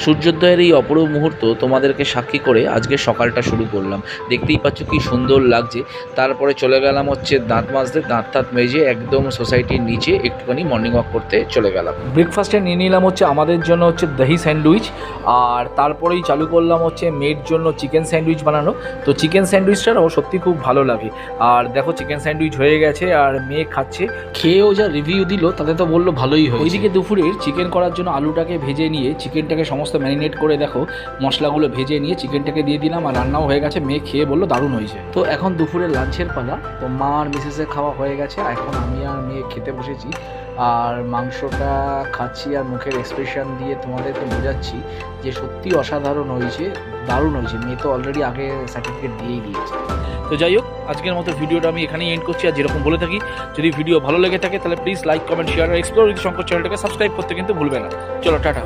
সূর্যোদয়ের এই অপরূপ মুহূর্ত তোমাদেরকে সাক্ষী করে আজকে সকালটা শুরু করলাম। দেখতেই পাচ্ছ কি সুন্দর লাগছে। তারপরে চলে গেলাম হচ্ছে দাঁত মাজতে, দাঁত মেজে একদম সোসাইটির নিচে একটুখানি মর্নিং ওয়াক করতে চলে গেলাম। ব্রেকফাস্টে নিয়ে নিলাম হচ্ছে আমাদের জন্য হচ্ছে দহি স্যান্ডউইচ, আর তারপরেই চালু করলাম হচ্ছে মেয়ের জন্য চিকেন স্যান্ডউইচ বানানো। তো চিকেন স্যান্ডউইচটাও সত্যি খুব ভালো লাগে। আর দেখো চিকেন স্যান্ডউইচ হয়ে গেছে আর মেয়ে খাচ্ছে। খেয়েও যা রিভিউ দিল তাতে তো বললো ভালোই হয়। ওইদিকে দুপুরের চিকেন করার জন্য আলুটাকে ভেজে নিয়ে চিকেনটাকে সমস্ত ম্যারিনেট করে দেখো মশলাগুলো ভেজে নিয়ে চিকেনটাকে দিয়ে দিলাম, আর রান্নাও হয়ে গেছে। মেয়ে খেয়ে বললো দারুণ হয়েছে। তো এখন দুপুরের লাঞ্চের পালা। তো মা আর মিসেসের খাওয়া হয়ে গেছে, এখন আমি আর মেয়ে খেতে বসেছি। আর মাংসটা খাচ্ছি আর মুখের এক্সপ্রেশন দিয়ে তোমাদেরকে বোঝাচ্ছি যে সত্যি অসাধারণ হয়েছে, দারুণ হয়েছে। মেয়ে তো অলরেডি আগে সার্টিফিকেট দিয়েই দিয়েছে। তো যাই হোক, আজকের মতো ভিডিওটা আমি এখানেই এন্ড করছি। আর যেরকম বলে থাকি, যদি ভিডিও ভালো লেগে থাকে তাহলে প্লিজ লাইক, কমেন্ট, শেয়ার আর এক্সপ্লোর উইথ শঙ্কর চ্যানেলটাকে সাবস্ক্রাইব করতে কিন্তু ভুলবে না। চলো টাটা।